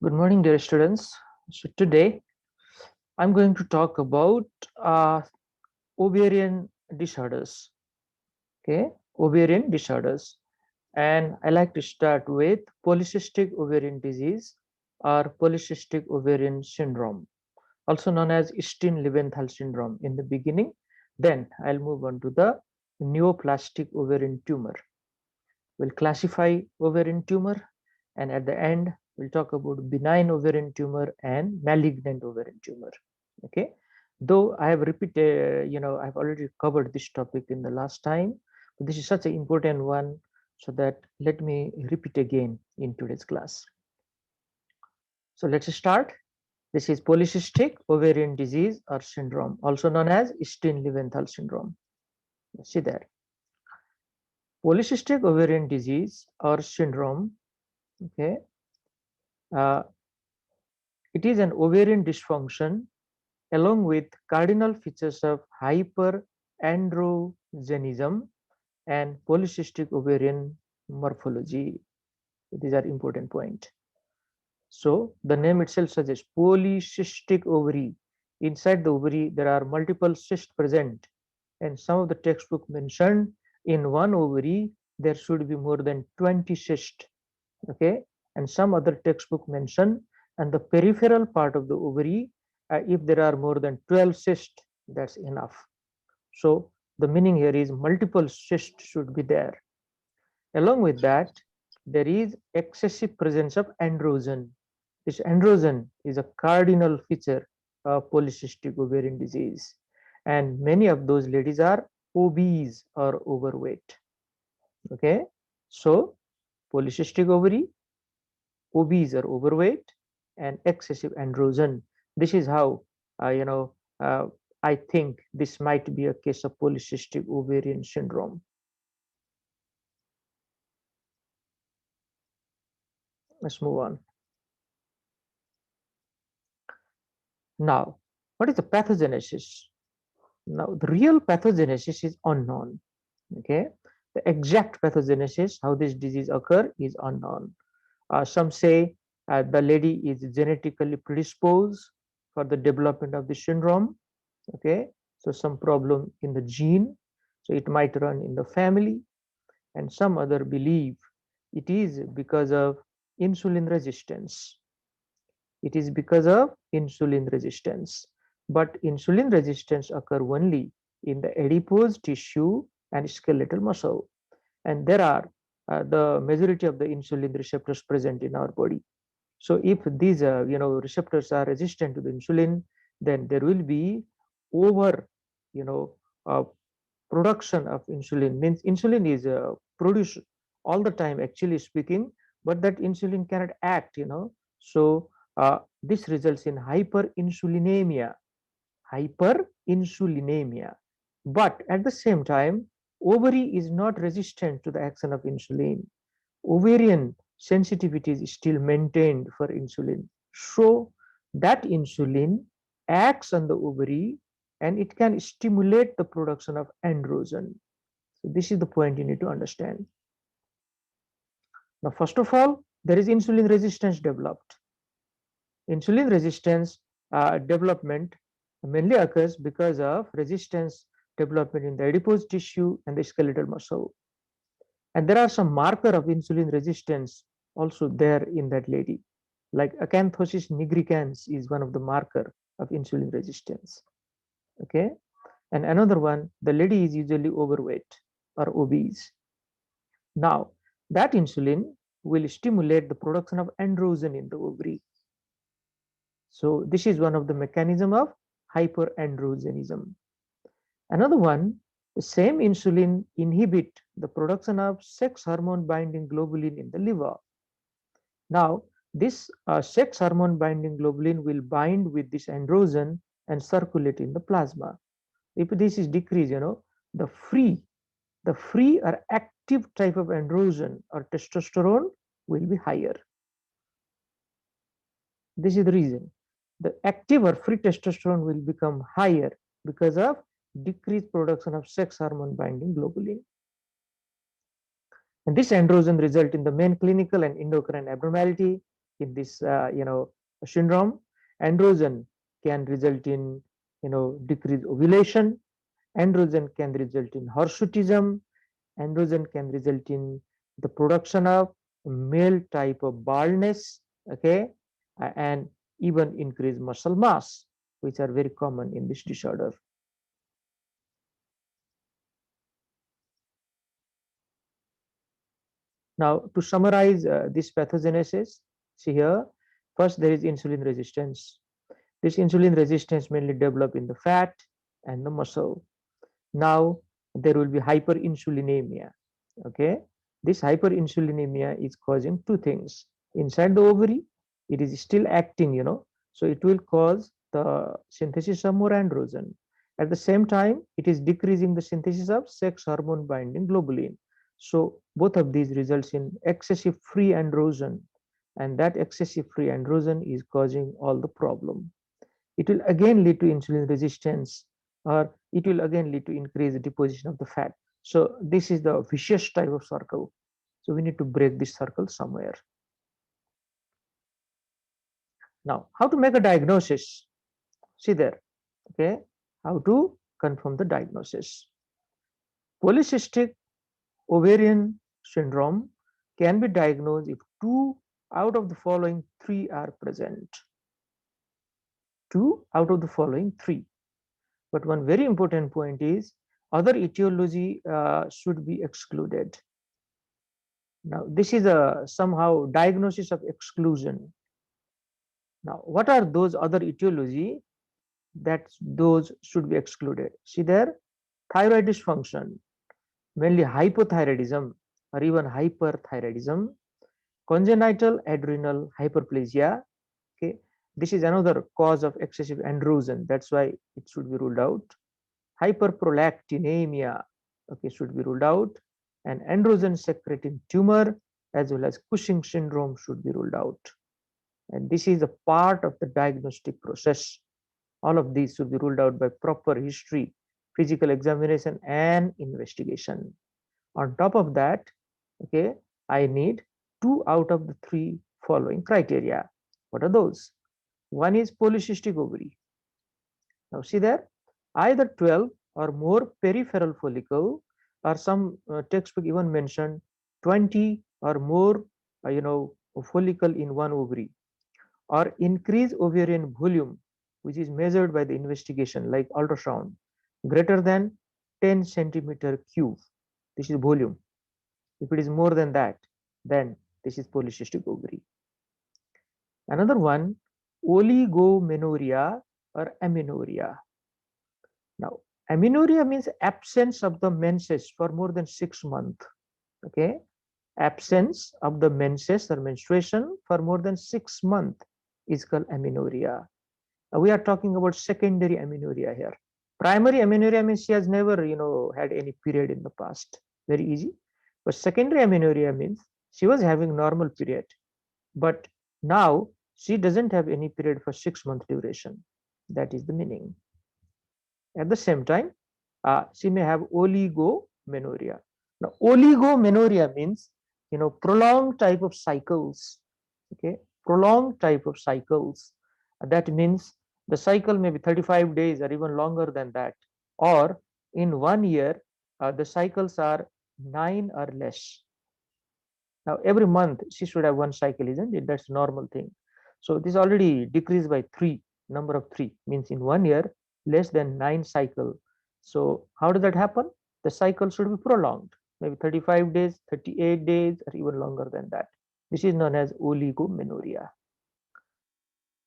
Good morning, dear students. So today I'm going to talk about uh, ovarian disorders. Okay, ovarian disorders, and I like to start with polycystic ovarian disease or polycystic ovarian syndrome, also known as Steen-Leventhal syndrome in the beginning. Then I'll move on to the neoplastic ovarian tumor. We'll classify ovarian tumor, and at the end, we'll talk about benign ovarian tumor and malignant ovarian tumor. Okay, though I have repeated, I've already covered this topic in the last time, but this is such an important one, so that let me repeat again in today's class. So let's start. This is polycystic ovarian disease or syndrome, also known as Steen-Leventhal syndrome. See there. Polycystic ovarian disease or syndrome, okay, uh, it is an ovarian dysfunction along with cardinal features of hyperandrogenism and polycystic ovarian morphology. These are important points. So the name itself suggests polycystic ovary. Inside the ovary, there are multiple cysts present, and some of the textbook mentioned in one ovary there should be more than 20 cysts. Okay, and some other textbook mention and the peripheral part of the ovary, if there are more than 12 cysts, that's enough. So the meaning here is multiple cysts should be there. Along with that, there is excessive presence of androgen. This androgen is a cardinal feature of polycystic ovarian disease, and many of those ladies are obese or overweight. Okay, so polycystic ovary, obese or overweight, and excessive androgen. This is how, uh, you know, uh, I think this might be a case of polycystic ovarian syndrome. Let's move on. Now, what is the pathogenesis? Now, the real pathogenesis is unknown. Okay, the exact pathogenesis, how this disease occur, is unknown. Some say the lady is genetically predisposed for the development of the syndrome. Okay, so some problem in the gene, so it might run in the family, and some other believe it is because of insulin resistance. It is because of insulin resistance, but insulin resistance occur only in the adipose tissue and skeletal muscle, and there are the majority of the insulin receptors present in our body. So if these receptors are resistant to the insulin, then there will be over you know uh, production of insulin. Means insulin is produced all the time, actually speaking, but that insulin cannot act. So this results in hyperinsulinemia. Hyperinsulinemia. But at the same time, ovary is not resistant to the action of insulin. Ovarian sensitivity is still maintained for insulin. So that insulin acts on the ovary and it can stimulate the production of androgen. So this is the point you need to understand. Now, first of all, there is insulin resistance developed. Insulin resistance development mainly occurs because of resistance development in the adipose tissue and the skeletal muscle. And there are some marker of insulin resistance also there in that lady. Like acanthosis nigricans is one of the marker of insulin resistance. Okay. And another one, the lady is usually overweight or obese. Now, that insulin will stimulate the production of androgen in the ovary. So this is one of the mechanism of hyperandrogenism. Another one, the same insulin inhibit the production of sex hormone binding globulin in the liver. Now, this sex hormone binding globulin will bind with this androgen and circulate in the plasma. If this is decreased, the free, the free or active type of androgen or testosterone will be higher. This is the reason. The active or free testosterone will become higher because of decreased production of sex hormone binding globulin. And this androgen result in the main clinical and endocrine abnormality in this syndrome. Androgen can result in decreased ovulation. Androgen can result in hirsutism. Androgen can result in the production of male type of baldness, okay, and even increased muscle mass, which are very common in this disorder. Now, to summarize this pathogenesis, see here, first there is insulin resistance. This insulin resistance mainly develop in the fat and the muscle. Now, there will be hyperinsulinemia. Okay, this hyperinsulinemia is causing two things. Inside the ovary, it is still acting, so it will cause the synthesis of more androgen. At the same time, it is decreasing the synthesis of sex hormone binding globulin. So both of these results in excessive free androgen, and that excessive free androgen is causing all the problem. It will again lead to insulin resistance, or it will again lead to increased deposition of the fat. So this is the vicious type of circle. So we need to break this circle somewhere. Now, how to make a diagnosis? See there, okay, how to confirm the diagnosis. Polycystic ovarian syndrome can be diagnosed if 2 out of the following 3 are present. 2 out of the following 3. But one very important point is other etiology should be excluded. Now, this is a somehow diagnosis of exclusion. Now, what are those other etiology that those should be excluded? See there, thyroid dysfunction, mainly hypothyroidism or even hyperthyroidism, congenital adrenal hyperplasia. Okay, this is another cause of excessive androgen. That's why it should be ruled out. Hyperprolactinemia, okay, should be ruled out, and androgen secreting tumor as well as Cushing syndrome should be ruled out. And this is a part of the diagnostic process. All of these should be ruled out by proper history, physical examination, and investigation. On top of that, okay, I need 2 out of the 3 following criteria. What are those? One is polycystic ovary. Now see there, either 12 or more peripheral follicle, or some textbook even mentioned 20 or more follicle in one ovary, or increase ovarian volume, which is measured by the investigation like ultrasound, greater than 10 centimeter cube. This is volume. If it is more than that, then this is polycystic ovary. Another one, oligomenorrhea or amenorrhea. Now, amenorrhea means absence of the menses for more than 6 months. Okay, absence of the menses or menstruation for more than 6 months is called amenorrhea. We are talking about secondary amenorrhea here. Primary amenorrhea means she has never, had any period in the past. Very easy. But secondary amenorrhea means she was having normal period, but now she doesn't have any period for 6 month duration. That is the meaning. At the same time, she may have oligomenorrhea. Now, oligomenorrhea means, prolonged type of cycles. Okay, prolonged type of cycles. That means the cycle may be 35 days or even longer than that, or in 1 year, the cycles are 9 or less. Now, every month she should have 1 cycle, isn't it? That's a normal thing. So this already decreased by 3, number of 3, means in 1 year, less than 9 cycle. So how does that happen? The cycle should be prolonged, maybe 35 days, 38 days, or even longer than that. This is known as oligomenorrhea.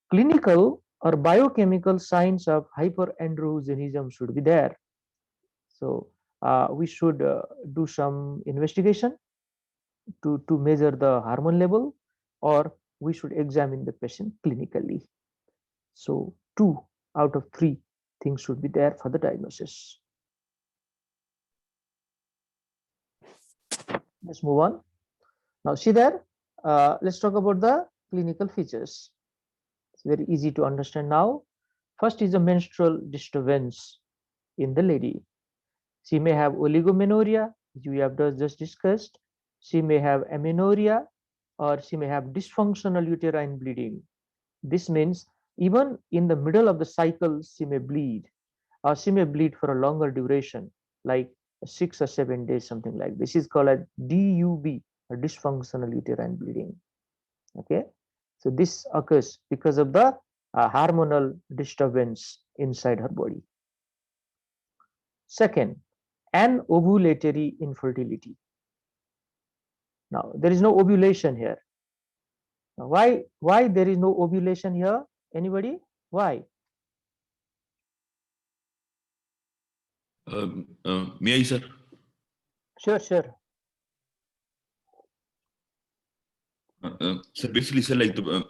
Clinical or biochemical signs of hyperandrogenism should be there. So we should do some investigation to measure the hormone level, or we should examine the patient clinically. So 2 out of 3 things should be there for the diagnosis. Let's move on. Now see there, let's talk about the clinical features. It's very easy to understand now. First is a menstrual disturbance in the lady. She may have oligomenorrhea, which we have just discussed. She may have amenorrhea, or she may have dysfunctional uterine bleeding. This means even in the middle of the cycle, she may bleed, or she may bleed for a longer duration, like 6 or 7 days, something like this. Is called a DUB, a dysfunctional uterine bleeding. Okay, so this occurs because of the hormonal disturbance inside her body. Second, anovulatory infertility. Now there is no ovulation here. Now, why there is no ovulation here? Anybody? Why? May I, sir? Sure, sure. So basically, sir, like the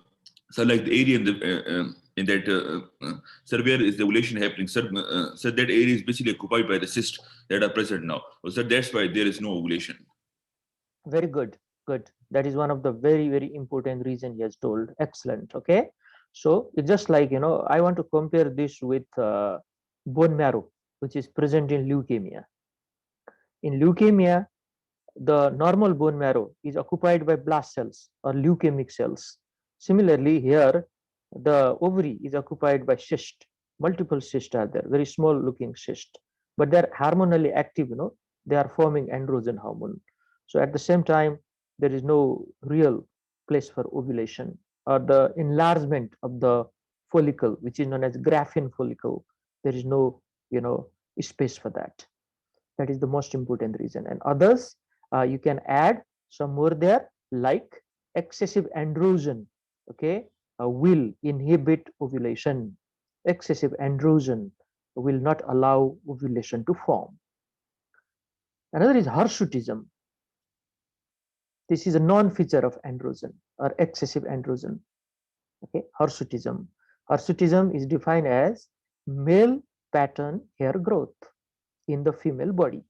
area in that sir, where is the ovulation happening? Sir, that area is basically occupied by the cysts that are present now. So that's why there is no ovulation. Very good. Good. That is one of the very, very important reason he has told. Excellent. Okay. So it's just like, I want to compare this with bone marrow, which is present in leukemia. In leukemia, the normal bone marrow is occupied by blast cells or leukemic cells. Similarly, here, the ovary is occupied by cyst. Multiple cysts are there, very small looking cyst, but they're hormonally active, they are forming androgen hormone. So at the same time, there is no real place for ovulation or the enlargement of the follicle, which is known as Graafian follicle. There is no, space for that. That is the most important reason. And others, you can add some more there, like excessive androgen, okay, will inhibit ovulation. Excessive androgen will not allow ovulation to form. Another is hirsutism. This is a non-feature of androgen or excessive androgen. Okay, hirsutism. Hirsutism is defined as male pattern hair growth in the female body.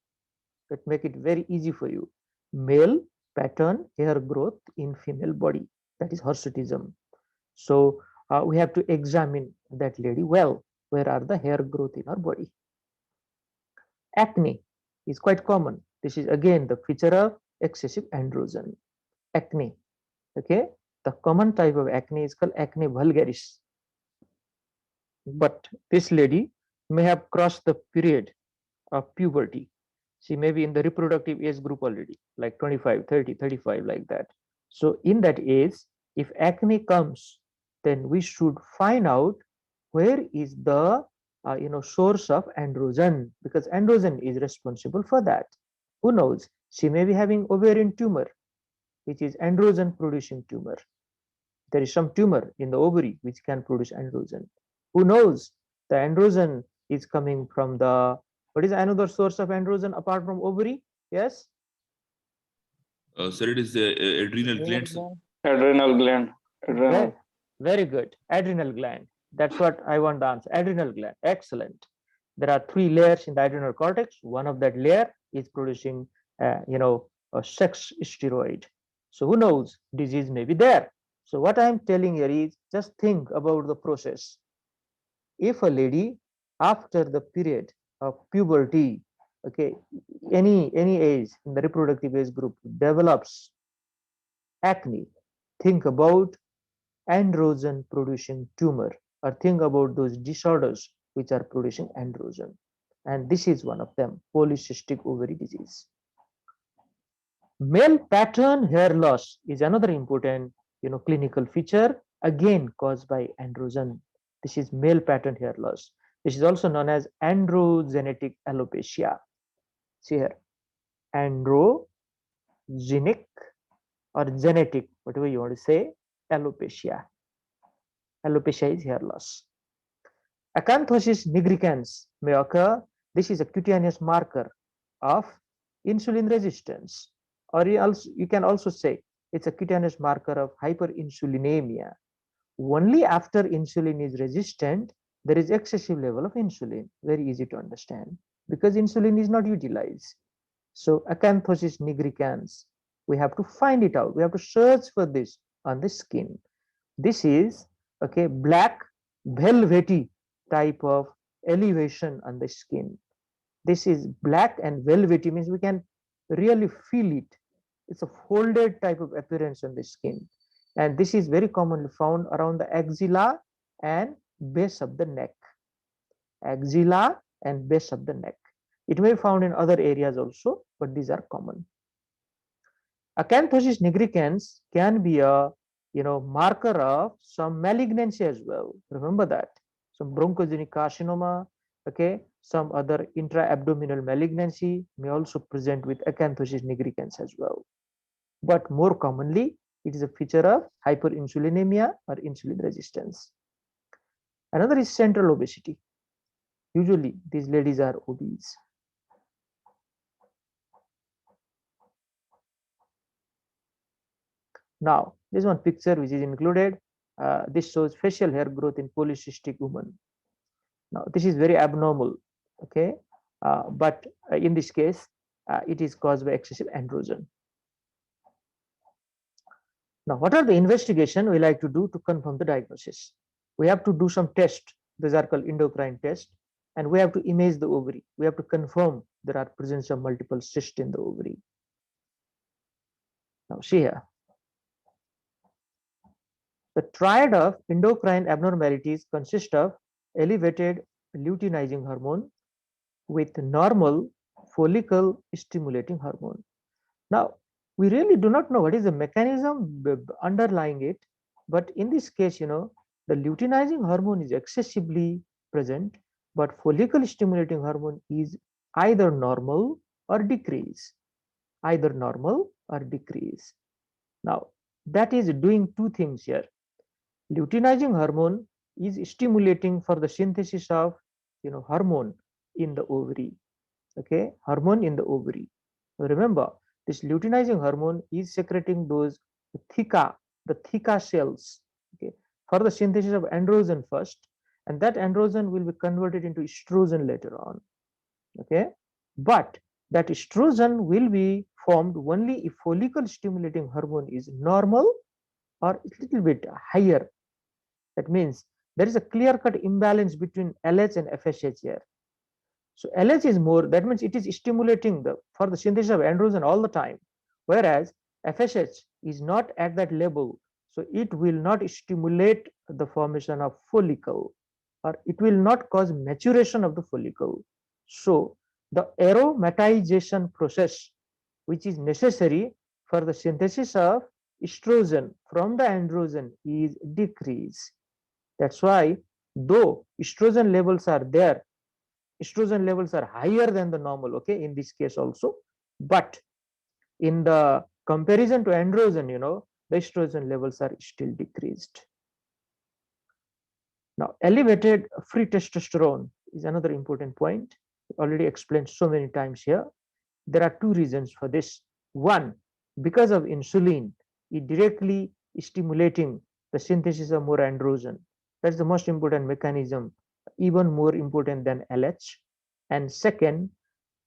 That make it very easy for you. Male pattern hair growth in female body. That is hirsutism. So we have to examine that lady well. Where are the hair growth in her body? Acne is quite common. This is again the feature of excessive androgen. Acne. Okay. The common type of acne is called acne vulgaris. But this lady may have crossed the period of puberty. She may be in the reproductive age group already, like 25, 30, 35, like that. So in that age, if acne comes, then we should find out where is the source of androgen, because androgen is responsible for that. Who knows? She may be having ovarian tumor, which is androgen producing tumor. There is some tumor in the ovary which can produce androgen. Who knows? The androgen is coming from the, what is another source of androgen apart from ovary? Yes? Sir, it is the adrenal glands. Adrenal gland. Very, Adrenal. very good. Adrenal gland. That's what I want to answer. Adrenal gland. Excellent. There are 3 layers in the adrenal cortex. One of that layer is producing, a sex steroid. So who knows? Disease may be there. So what I'm telling here is just think about the process. If a lady after the period of puberty, okay, any age in the reproductive age group develops acne, think about androgen producing tumor, or think about those disorders which are producing androgen, and this is one of them, polycystic ovary disease. Male pattern hair loss is another important clinical feature, again caused by androgen. This is male pattern hair loss. This is also known as androgenetic alopecia. See here, androgenic or genetic, whatever you want to say, alopecia. Alopecia is hair loss. Acanthosis nigricans may occur. This is a cutaneous marker of insulin resistance, or you can also say it's a cutaneous marker of hyperinsulinemia. Only after insulin is resistant, there is excessive level of insulin. Very easy to understand, because insulin is not utilized. So acanthosis nigricans, we have to find it out. We have to search for this on the skin. This is, okay, black velvety type of elevation on the skin. This is black and velvety, means we can really feel it. It's a folded type of appearance on the skin, and this is very commonly found around the axilla and base of the neck. Axilla and base of the neck. It may be found in other areas also, but these are common. Acanthosis nigricans can be a marker of some malignancy as well. Remember that some bronchogenic carcinoma, okay, some other intra-abdominal malignancy may also present with acanthosis nigricans as well. But more commonly, it is a feature of hyperinsulinemia or insulin resistance. Another is central obesity. Usually, these ladies are obese. Now, this one picture which is included, this shows facial hair growth in polycystic women. Now, this is very abnormal, okay, but in this case, it is caused by excessive androgen. Now, what are the investigation we like to do to confirm the diagnosis? We have to do some tests. These are called endocrine tests, and we have to image the ovary. We have to confirm there are presence of multiple cysts in the ovary. Now, see here. The triad of endocrine abnormalities consists of elevated luteinizing hormone with normal follicle stimulating hormone. Now, we really do not know what is the mechanism underlying it, but in this case, the luteinizing hormone is excessively present, but follicle stimulating hormone is either normal or decrease. Either normal or decrease. Now, that is doing two things here. Luteinizing hormone is stimulating for the synthesis of hormone in the ovary. Okay, hormone in the ovary. Remember, this luteinizing hormone is secreting those theca cells, okay, for the synthesis of androgen first, and that androgen will be converted into estrogen later on. Okay, but that estrogen will be formed only if follicle stimulating hormone is normal or a little bit higher. That means there is a clear-cut imbalance between LH and FSH here. So LH is more, that means it is stimulating for the synthesis of androgen all the time, whereas FSH is not at that level. So it will not stimulate the formation of follicle, or it will not cause maturation of the follicle. So the aromatization process, which is necessary for the synthesis of estrogen from the androgen, is decreased. That's why, though estrogen levels are there, estrogen levels are higher than the normal, okay, in this case also, but in the comparison to androgen, the estrogen levels are still decreased. Now, elevated free testosterone is another important point. Already explained so many times here. There are two reasons for this. One, because of insulin, it directly stimulating the synthesis of more androgen. That's the most important mechanism, even more important than LH. And second,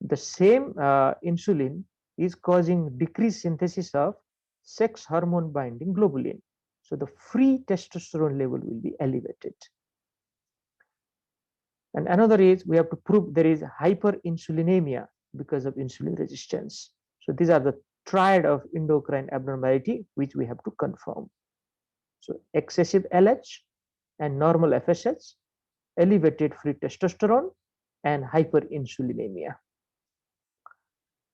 the same insulin is causing decreased synthesis of sex hormone binding globulin. So the free testosterone level will be elevated. And another is we have to prove there is hyperinsulinemia because of insulin resistance. So these are the triad of endocrine abnormality which we have to confirm. So excessive LH and normal FSH, elevated free testosterone, and hyperinsulinemia.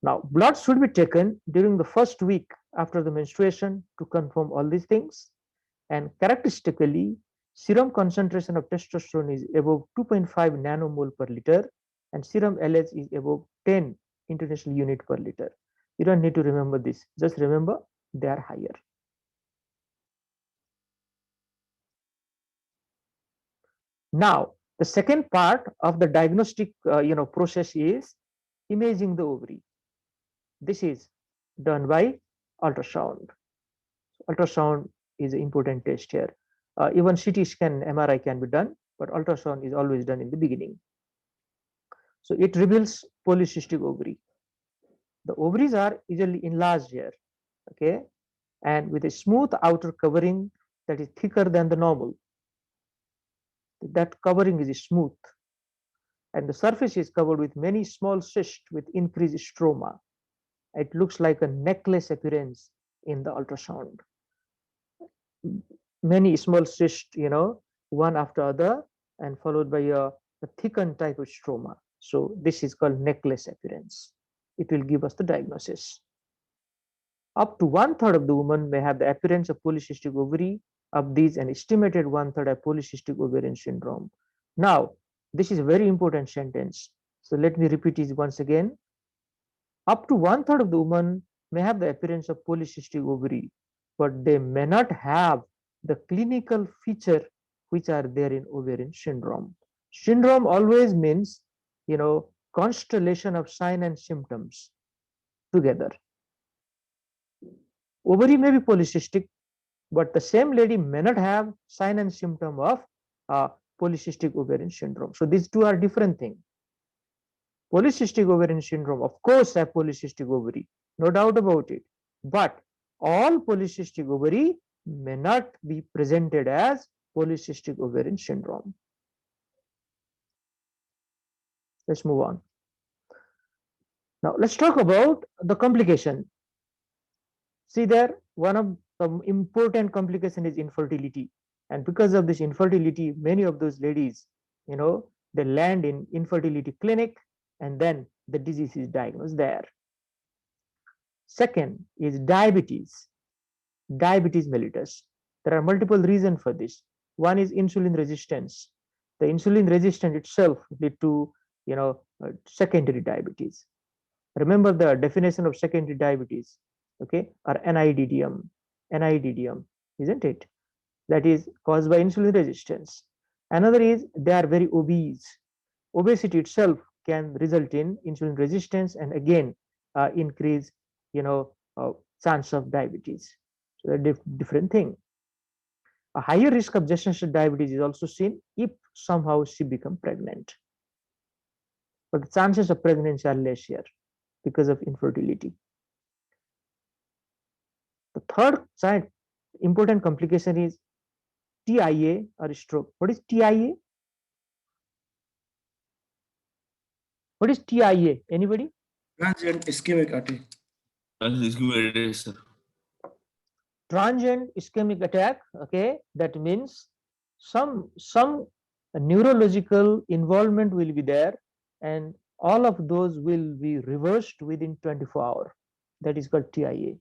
Now, blood should be taken during the first week after the menstruation to confirm all these things. And characteristically, serum concentration of testosterone is above 2.5 nanomole per liter, and serum LH is above 10 international unit per liter. You don't need to remember this. Just remember they are higher. Now, the second part of the diagnostic process is imaging the ovary. This is done by ultrasound. Ultrasound is an important test here. Even CT scan, MRI can be done, but ultrasound is always done in the beginning. So it reveals polycystic ovary. The ovaries are usually enlarged here, okay, and with a smooth outer covering that is thicker than the normal. That covering is smooth, and the surface is covered with many small cysts with increased stroma. It looks like a necklace appearance in the ultrasound. Many small cysts, one after other, and followed by a thickened type of stroma. So this is called necklace appearance. It will give us the diagnosis. Up to one-third of the women may have the appearance of polycystic ovary. Of these, an estimated one-third have polycystic ovarian syndrome. Now, this is a very important sentence. So let me repeat it once again. Up to one-third of the women may have the appearance of polycystic ovary, but they may not have the clinical feature which are there in ovarian syndrome. Syndrome always means, constellation of sign and symptoms together. Ovary may be polycystic, but the same lady may not have sign and symptom of uh, polycystic ovarian syndrome. So these two are different things. Polycystic ovarian syndrome, of course, have polycystic ovary, no doubt about it. But all polycystic ovary may not be presented as polycystic ovarian syndrome. Let's move on. Now, let's talk about the complication. See there, one of the important complication is infertility. And because of this infertility, many of those ladies, they land in infertility clinic, and then the disease is diagnosed there. Second is diabetes mellitus. There are multiple reasons for this. One is insulin resistance. The insulin resistance itself lead to secondary diabetes. Remember the definition of secondary diabetes, okay, or NIDDM, isn't it? That is caused by insulin resistance. Another is they are very obese. Obesity itself can result in insulin resistance and again increase, chance of diabetes. So a different thing. A higher risk of gestational diabetes is also seen if somehow she becomes pregnant. But the chances of pregnancy are less here because of infertility. The third important complication is TIA or stroke. What is TIA? What is TIA? Anybody? Transient ischemic attack. Transient ischemic attack. Okay, that means some neurological involvement will be there, and all of those will be reversed within 24 hours. That is called TIA,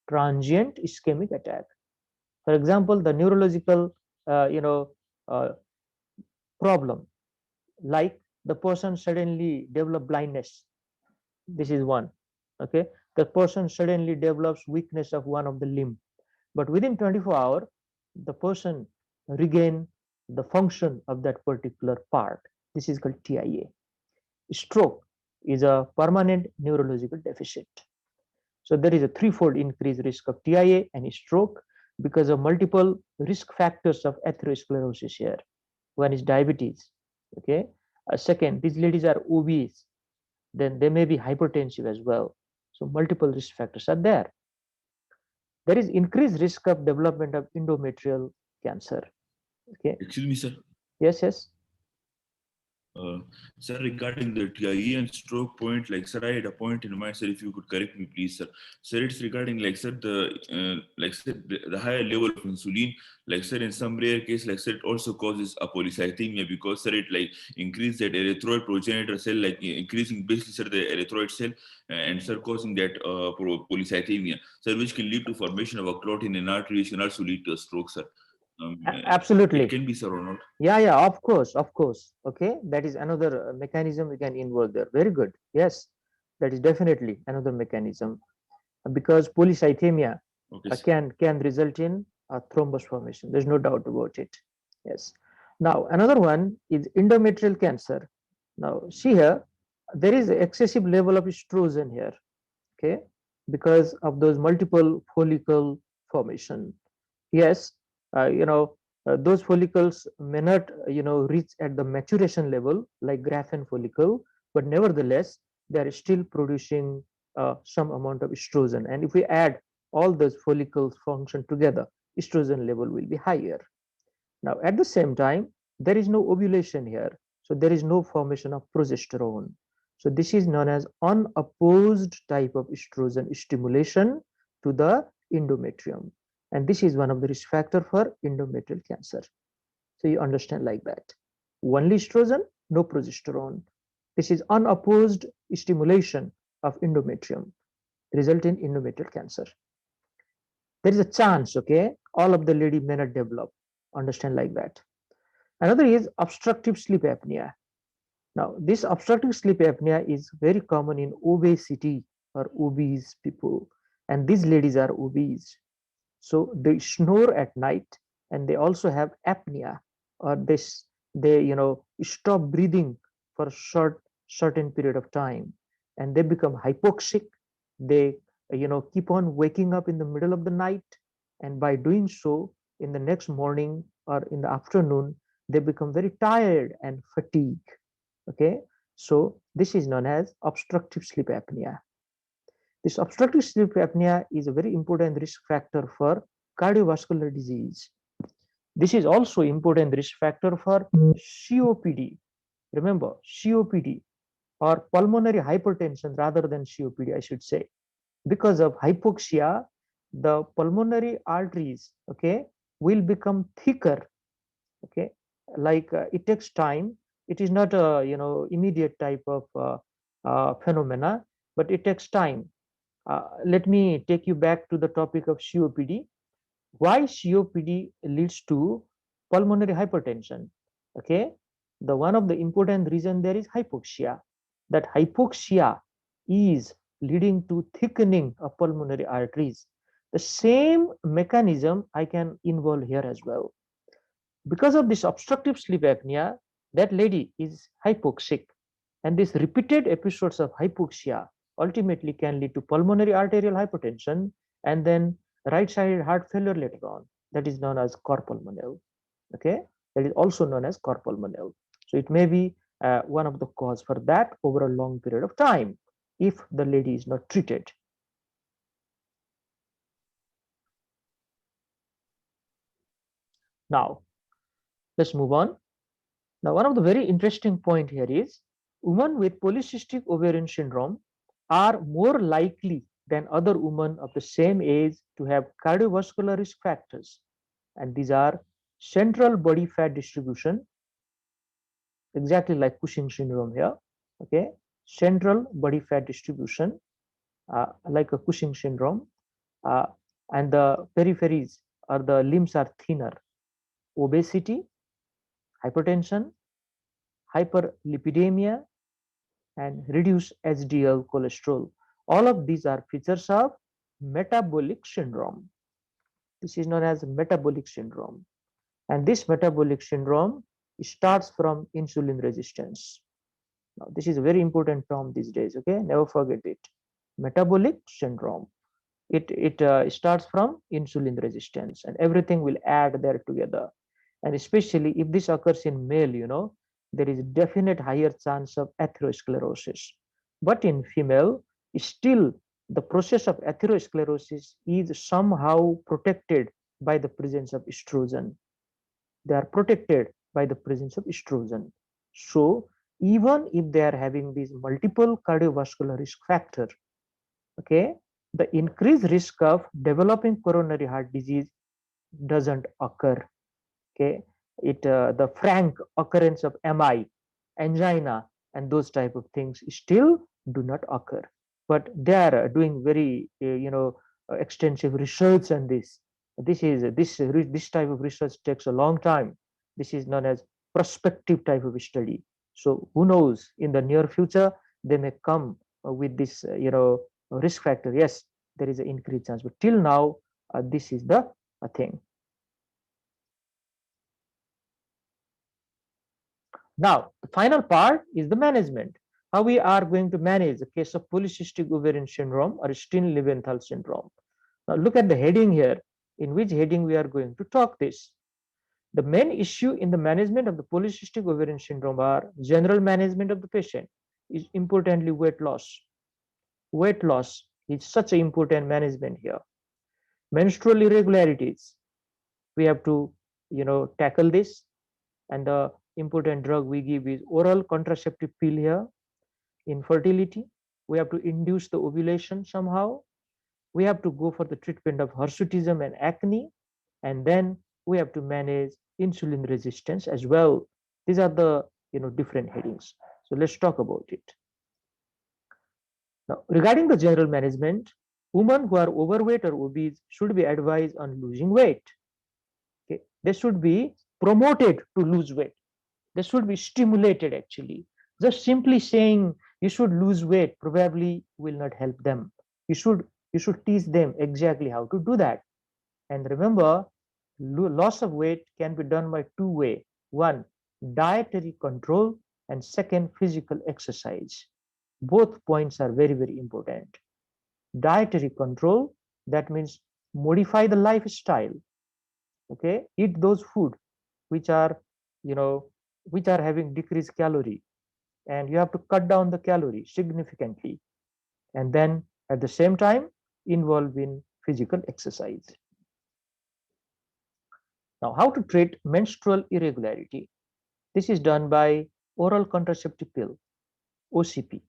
transient ischemic attack. For example, the neurological, problem, like the person suddenly develop blindness. This is one. Okay, the person suddenly develops weakness of one of the limb, but within 24 hours, the person regain the function of that particular part. This is called TIA. Stroke is a permanent neurological deficit. So there is a threefold increased risk of TIA and stroke because of multiple risk factors of atherosclerosis here. One is diabetes. Okay. Second, these ladies are obese. Then they may be hypertensive as well. So multiple risk factors are there. There is increased risk of development of endometrial cancer. Okay. Excuse me, sir. Yes, yes. Sir, regarding the TIE and stroke point, like, sir, I had a point in mind, sir, if you could correct me, please, sir. Sir, it's regarding, like, sir, the higher level of insulin, like, sir, in some rare case, like, sir, it also causes a polycythemia because, sir, it, like, increases that erythroid progenitor cell, like, increasing basically, sir, the erythroid cell, and, sir, causing that polycythemia, sir, which can lead to formation of a clot in an artery, which can also lead to a stroke, sir. Absolutely. It can be, sir, or not? Yeah, of course. Okay, that is another mechanism we can involve there. Very good. Yes, that is definitely another mechanism because polycythemia can result in a thrombus formation. There's no doubt about it. Yes. Now another one is endometrial cancer. Now see here, there is excessive level of estrogen here. Okay, because of those multiple follicle formation. Yes, those follicles may not reach at the maturation level like Graafian follicle, but nevertheless they are still producing some amount of estrogen, and if we add all those follicles function together, estrogen level will be higher. Now at the same time, there is no ovulation here, so there is no formation of progesterone. So this is known as unopposed type of estrogen stimulation to the endometrium. And this is one of the risk factor for endometrial cancer. So you understand like that. Only estrogen, no progesterone. This is unopposed stimulation of endometrium, result in endometrial cancer. There is a chance, okay, all of the lady may not develop. Understand like that. Another is obstructive sleep apnea. Now, this obstructive sleep apnea is very common in obesity or obese people, and these ladies are obese. So they snore at night, and they also have apnea, or they stop breathing for a certain period of time, and they become hypoxic. They keep on waking up in the middle of the night, and by doing so, in the next morning or in the afternoon, they become very tired and fatigued. Okay, so this is known as obstructive sleep apnea. This obstructive sleep apnea is a very important risk factor for cardiovascular disease. This is also important risk factor for COPD. Remember, COPD or pulmonary hypertension rather than COPD, I should say. Because of hypoxia, the pulmonary arteries, okay, will become thicker. Okay, like it takes time. It is not a immediate type of phenomena, but it takes time. Let me take you back to the topic of COPD. Why COPD leads to pulmonary hypertension? Okay, the one of the important reason there is hypoxia. That hypoxia is leading to thickening of pulmonary arteries. The same mechanism I can involve here as well. Because of this obstructive sleep apnea, that lady is hypoxic, and these repeated episodes of hypoxia ultimately can lead to pulmonary arterial hypertension and then right-sided heart failure later on. That is known as cor pulmonale. Okay, that is also known as cor pulmonale. So it may be one of the cause for that over a long period of time if the lady is not treated. Now, let's move on. Now, one of the very interesting point here is women with polycystic ovarian syndrome are more likely than other women of the same age to have cardiovascular risk factors. And these are central body fat distribution, exactly like Cushing syndrome here. Okay, central body fat distribution, like a Cushing syndrome, uh, and the peripheries or the limbs are thinner. Obesity, hypertension, hyperlipidemia, and reduce HDL cholesterol. All of these are features of metabolic syndrome. This is known as metabolic syndrome. And this metabolic syndrome starts from insulin resistance. Now, this is a very important term these days, okay? Never forget it. Metabolic syndrome. It starts from insulin resistance, and everything will add there together. And especially if this occurs in male, there is definite higher chance of atherosclerosis. But in female, still the process of atherosclerosis is somehow protected by the presence of estrogen. They are protected by the presence of estrogen. So even if they are having these multiple cardiovascular risk factor, okay, the increased risk of developing coronary heart disease doesn't occur. Okay, the frank occurrence of MI, angina, and those type of things still do not occur. But they are doing very extensive research on this. This type of research takes a long time. This is known as prospective type of study. So who knows, in the near future they may come with this risk factor. Yes, there is an increased chance, but till now this is the thing. Now, the final part is the management. How we are going to manage the case of polycystic ovarian syndrome or Steen-Leventhal syndrome. Now, look at the heading here, in which heading we are going to talk this. The main issue in the management of the polycystic ovarian syndrome are general management of the patient, is importantly weight loss. Weight loss is such an important management here. Menstrual irregularities, we have to tackle this, and the important drug we give is oral contraceptive pill here. infertility. We have to induce the ovulation somehow. We have to go for the treatment of hirsutism and acne, and then we have to manage insulin resistance as well. These are the different headings. So let's talk about it. Now, regarding the general management, women who are overweight or obese should be advised on losing weight. Okay, they should be promoted to lose weight. They should be stimulated actually. Just simply saying you should lose weight probably will not help them. You should teach them exactly how to do that. And remember, loss of weight can be done by two ways. One, dietary control, and second, physical exercise. Both points are very, very important. Dietary control, that means modify the lifestyle. Okay, eat those food which are, which are having decreased calorie, and you have to cut down the calorie significantly. And then at the same time, involve in physical exercise. Now, how to treat menstrual irregularity? This is done by oral contraceptive pill, OCP.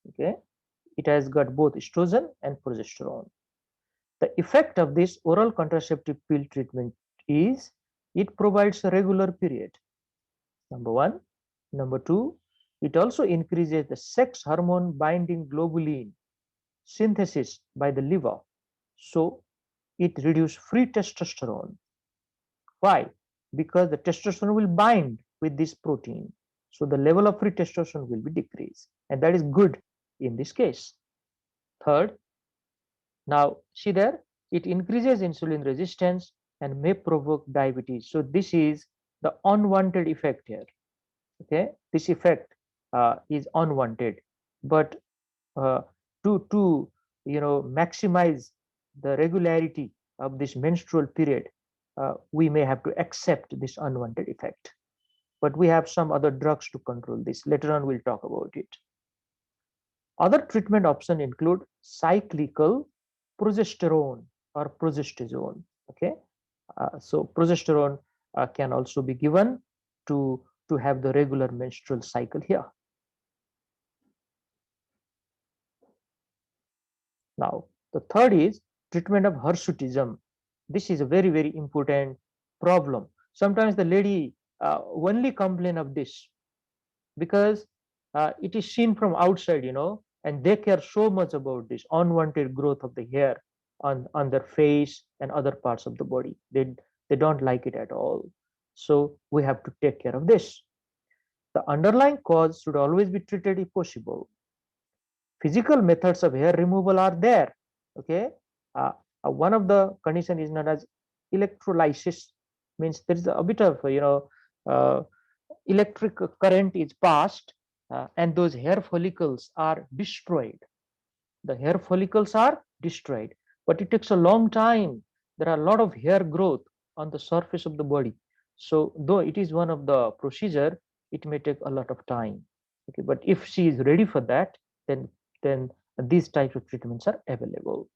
Okay, it has got both estrogen and progesterone. The effect of this oral contraceptive pill treatment is it provides a regular period. Number one. Number two, it also increases the sex hormone binding globulin synthesis by the liver. So it reduces free testosterone. Why? Because the testosterone will bind with this protein. So the level of free testosterone will be decreased. And that is good in this case. Third, now see there, it increases insulin resistance and may provoke diabetes. So this is the unwanted effect here. Okay, this effect is unwanted, but to maximize the regularity of this menstrual period, we may have to accept this unwanted effect. But we have some other drugs to control this. Later on, we'll talk about it. Other treatment options include cyclical progesterone or progesterone. Okay, so progesterone can also be given to have the regular menstrual cycle here. Now, the third is treatment of hirsutism. This is a very, very important problem. Sometimes the lady only complain of this because it is seen from outside, and they care so much about this unwanted growth of the hair on their face and other parts of the body. They don't like it at all. So we have to take care of this. The underlying cause should always be treated if possible. Physical methods of hair removal are there. Okay, one of the condition is known as electrolysis. Means there is a bit of electric current is passed, and those hair follicles are destroyed. The hair follicles are destroyed, but it takes a long time. There are a lot of hair growth on the surface of the body. So though it is one of the procedure, it may take a lot of time. Okay, but if she is ready for that, then these types of treatments are available.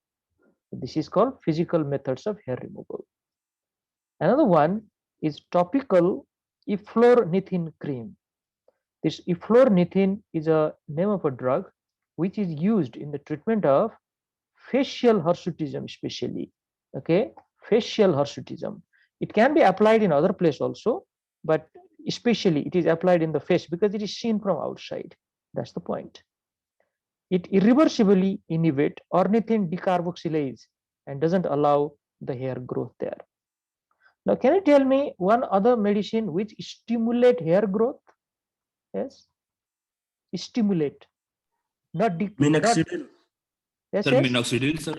This is called physical methods of hair removal. Another one is topical eflornithine cream. This eflornithine is a name of a drug which is used in the treatment of facial hirsutism, especially. Okay, facial hirsutism. It can be applied in other place also, but especially it is applied in the face because it is seen from outside. That's the point. It irreversibly inhibits ornithine decarboxylase and doesn't allow the hair growth there. Now, can you tell me one other medicine which stimulate hair growth? Yes, stimulate, not decrease. Minoxidil. Yes, Sir, yes. minoxidil, sir.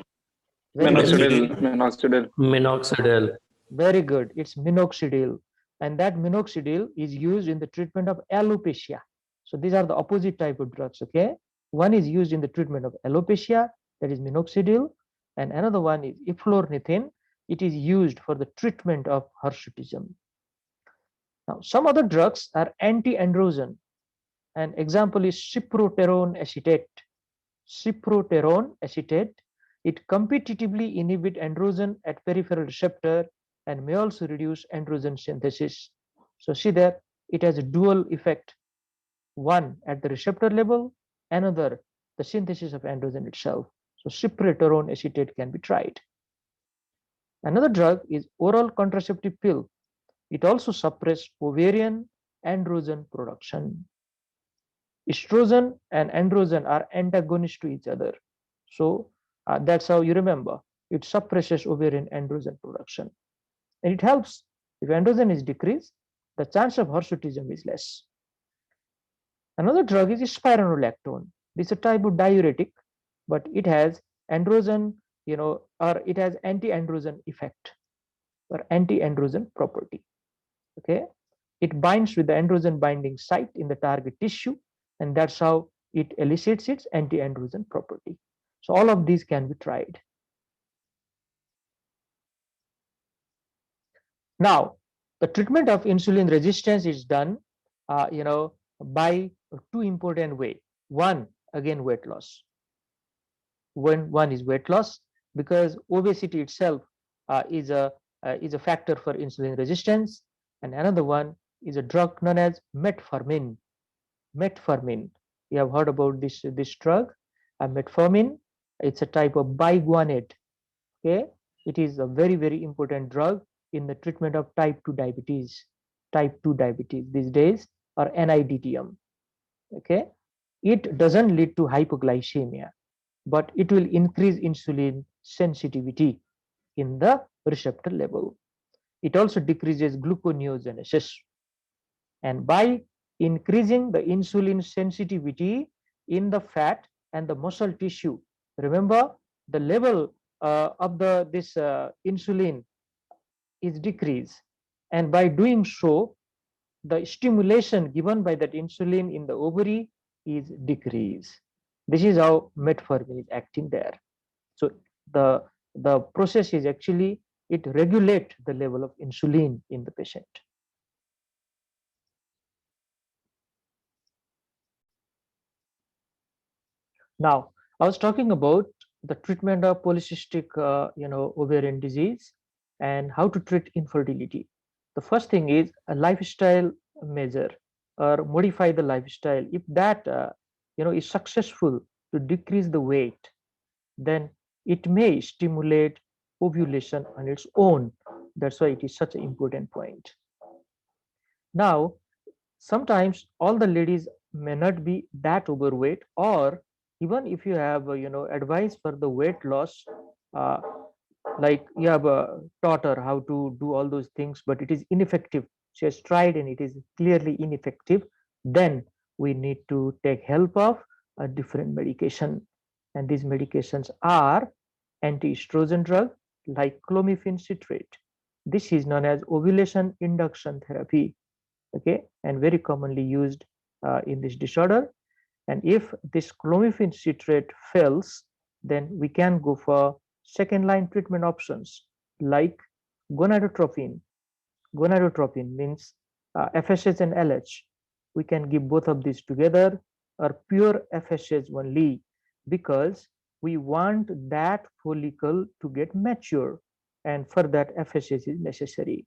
Minoxidil. Very good. It's minoxidil, and that minoxidil is used in the treatment of alopecia. So these are the opposite type of drugs. Okay, one is used in the treatment of alopecia, that is minoxidil, and another one is eflornithine. It is used for the treatment of hirsutism. Now, some other drugs are anti-androgen. An example is cyproterone acetate. Cyproterone acetate, it competitively inhibits androgen at peripheral receptor and may also reduce androgen synthesis. So see there, it has a dual effect. one at the receptor level, another the synthesis of androgen itself. So cypraterone acetate can be tried. Another drug is oral contraceptive pill. It also suppresses ovarian androgen production. Estrogen and androgen are antagonists to each other. So that's how you remember. It suppresses ovarian androgen production. And it helps. If androgen is decreased, the chance of hirsutism is less. Another drug is spironolactone. This is a type of diuretic, but it has androgen, or it has anti-androgen effect or anti-androgen property. Okay, it binds with the androgen binding site in the target tissue, and that's how it elicits its anti-androgen property. So all of these can be tried. Now, the treatment of insulin resistance is done, by two important way. One, again, weight loss. When one is weight loss, because obesity itself is a factor for insulin resistance, and another one is a drug known as metformin. Metformin, you have heard about this drug, metformin. It's a type of biguanide. Okay, it is a very important drug in the treatment of type 2 diabetes. Type 2 diabetes these days, or NIDTM. Okay, it doesn't lead to hypoglycemia, but it will increase insulin sensitivity in the receptor level. It also decreases gluconeogenesis. And by increasing the insulin sensitivity in the fat and the muscle tissue, remember the level of this insulin is decreased, and by doing so, the stimulation given by that insulin in the ovary is decreased. This is how metformin is acting there. So the process is actually, it regulates the level of insulin in the patient. Now, I was talking about the treatment of polycystic, ovarian disease and how to treat infertility. The first thing is a lifestyle measure or modify the lifestyle. If that, is successful to decrease the weight, then it may stimulate ovulation on its own. That's why it is such an important point. Now, sometimes all the ladies may not be that overweight, or even if you have advice for the weight loss, uh, like you have taught her how to do all those things, but it is ineffective. She has tried and it is clearly ineffective. Then we need to take help of a different medication, and these medications are anti-estrogen drug like clomiphene citrate. This is known as ovulation induction therapy. Okay, and very commonly used in this disorder. And if this clomiphene citrate fails, then we can go for second line treatment options like gonadotropin. Gonadotropin means FSH and LH. We can give both of these together, or pure FSH only, because we want that follicle to get mature, and for that FSH is necessary.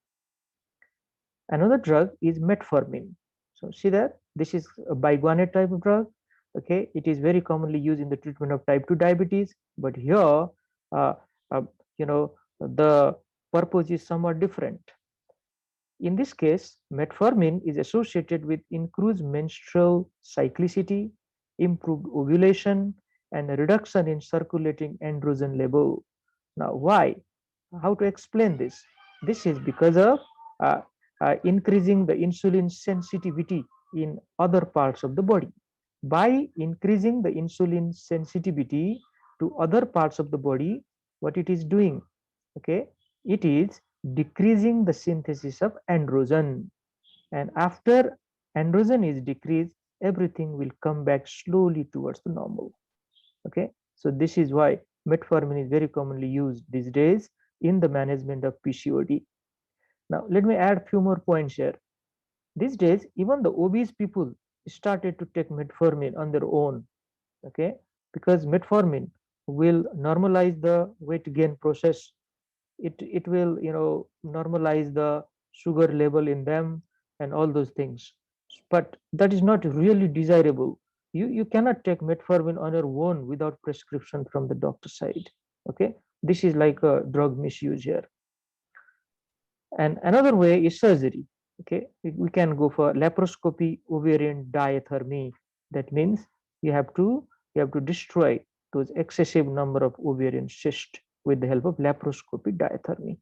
Another drug is metformin. So see that this is a biguanide type of drug. Okay, it is very commonly used in the treatment of type 2 diabetes, but here, uh, uh, the purpose is somewhat different. In this case, metformin is associated with increased menstrual cyclicity, improved ovulation, and a reduction in circulating androgen level. Now, why? How to explain this? This is because of uh, increasing the insulin sensitivity in other parts of the body. By increasing the insulin sensitivity to other parts of the body, what it is doing, okay, it is decreasing the synthesis of androgen. And after androgen is decreased, everything will come back slowly towards the normal. Okay, so this is why metformin is very commonly used these days in the management of PCOD. Now, let me add a few more points here. These days, even the obese people started to take metformin on their own, okay, because metformin will normalize the weight gain process. It will normalize the sugar level in them and all those things. but that is not really desirable. You cannot take metformin on your own without prescription from the doctor side. Okay, this is like a drug misuse here. And another way is surgery. Okay, we can go for laparoscopy ovarian diathermy. That means you have to destroy those excessive number of ovarian cysts with the help of laparoscopy diathermy.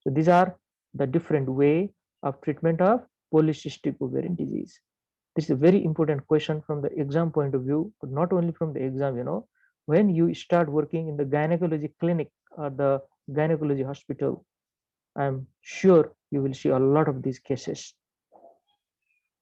So these are the different way of treatment of polycystic ovarian disease. This is a very important question from the exam point of view, but not only from the exam. When you start working in the gynecology clinic or the gynecology hospital, I'm sure you will see a lot of these cases.